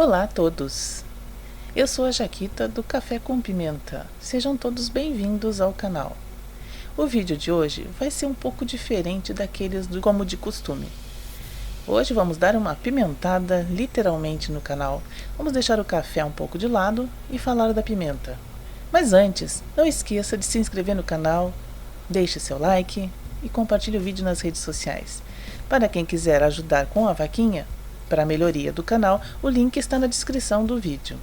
Olá a todos! Eu sou a Jaquita do Café com Pimenta. Sejam todos bem-vindos ao canal. O vídeo de hoje vai ser um pouco diferente daqueles como de costume. Hoje vamos dar uma pimentada literalmente no canal. Vamos deixar o café um pouco de lado e falar da pimenta. Mas antes, não esqueça de se inscrever no canal, deixe seu like e compartilhe o vídeo nas redes sociais. Para quem quiser ajudar com a vaquinha, para a melhoria do canal, o link está na descrição do vídeo.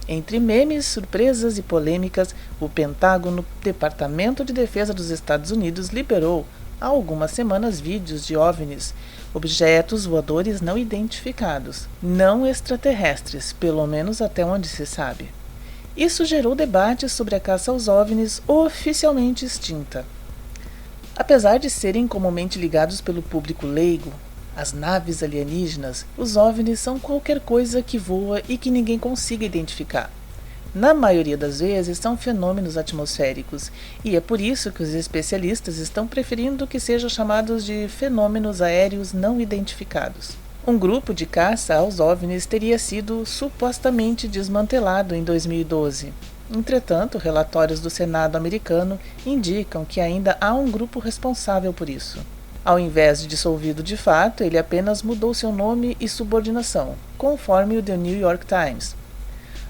Entre memes, surpresas e polêmicas, o Pentágono, Departamento de Defesa dos Estados Unidos, liberou há algumas semanas vídeos de OVNIs, objetos voadores não identificados, não extraterrestres, pelo menos até onde se sabe. Isso gerou debates sobre a caça aos OVNIs oficialmente extinta. Apesar de serem comumente ligados pelo público leigo, as naves alienígenas, os OVNIs são qualquer coisa que voa e que ninguém consiga identificar. Na maioria das vezes são fenômenos atmosféricos, e é por isso que os especialistas estão preferindo que sejam chamados de fenômenos aéreos não identificados. Um grupo de caça aos OVNIs teria sido supostamente desmantelado em 2012. Entretanto, relatórios do Senado americano indicam que ainda há um grupo responsável por isso. Ao invés de dissolvido de fato, ele apenas mudou seu nome e subordinação, conforme o The New York Times.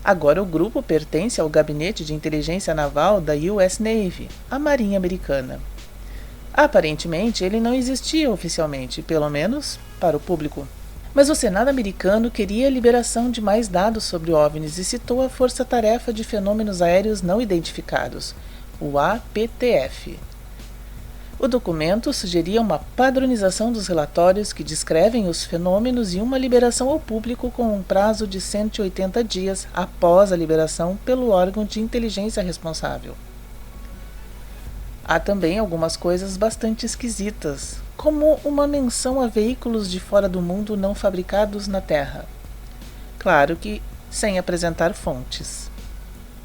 Agora o grupo pertence ao Gabinete de Inteligência Naval da US Navy, a Marinha Americana. Aparentemente, ele não existia oficialmente, pelo menos para o público. Mas o Senado americano queria a liberação de mais dados sobre OVNIs e citou a Força-Tarefa de Fenômenos Aéreos Não Identificados, o APTF. O documento sugeria uma padronização dos relatórios que descrevem os fenômenos e uma liberação ao público com um prazo de 180 dias após a liberação pelo órgão de inteligência responsável. Há também algumas coisas bastante esquisitas, como uma menção a veículos de fora do mundo não fabricados na Terra. Claro que sem apresentar fontes.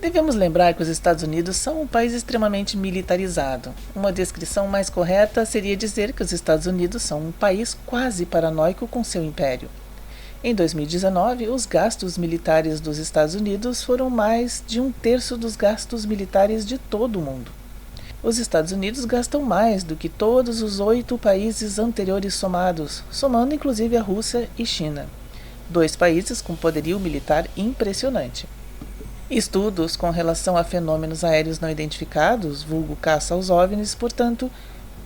Devemos lembrar que os Estados Unidos são um país extremamente militarizado. Uma descrição mais correta seria dizer que os Estados Unidos são um país quase paranoico com seu império. Em 2019, os gastos militares dos Estados Unidos foram mais de 1/3 dos gastos militares de todo o mundo. Os Estados Unidos gastam mais do que todos os 8 países anteriores somados, somando inclusive a Rússia e China. 2 países com poderio militar impressionante. Estudos com relação a fenômenos aéreos não identificados, vulgo caça aos OVNIs, portanto,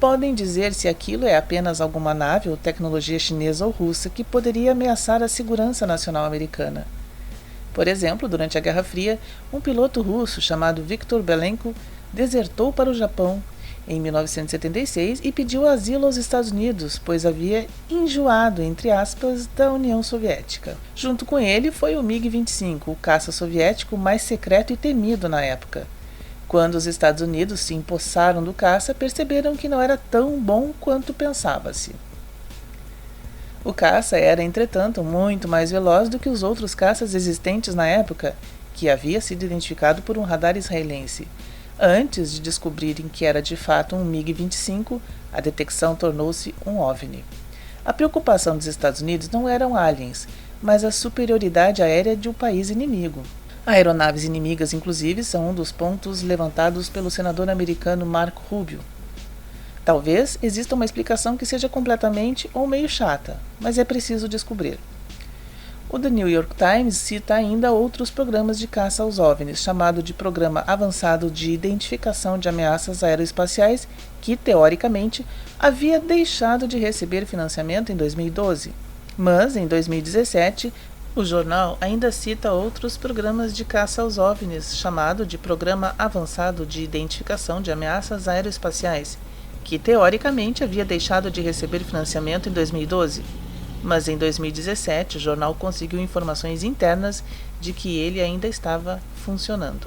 podem dizer se aquilo é apenas alguma nave ou tecnologia chinesa ou russa que poderia ameaçar a segurança nacional americana. Por exemplo, durante a Guerra Fria, um piloto russo chamado Viktor Belenko desertou para o Japão em 1976 e pediu asilo aos Estados Unidos, pois havia enjoado, entre aspas, da União Soviética. Junto com ele foi o MiG-25, o caça soviético mais secreto e temido na época. Quando os Estados Unidos se empossaram do caça, perceberam que não era tão bom quanto pensava-se. O caça era, entretanto, muito mais veloz do que os outros caças existentes na época, que havia sido identificado por um radar israelense. Antes de descobrirem que era de fato um MiG-25, a detecção tornou-se um OVNI. A preocupação dos Estados Unidos não eram aliens, mas a superioridade aérea de um país inimigo. Aeronaves inimigas, inclusive, são um dos pontos levantados pelo senador americano Marco Rubio. Talvez exista uma explicação que seja completamente ou meio chata, mas é preciso descobrir. O The New York Times cita ainda outros programas de caça aos OVNIs, chamado de Programa Avançado de Identificação de Ameaças Aeroespaciais, que, teoricamente, havia deixado de receber financiamento em 2012. Mas, em 2017, o jornal ainda cita outros programas de caça aos OVNIs, chamado de Programa Avançado de Identificação de Ameaças Aeroespaciais, que, teoricamente, havia deixado de receber financiamento em 2012. Mas em 2017 o jornal conseguiu informações internas de que ele ainda estava funcionando.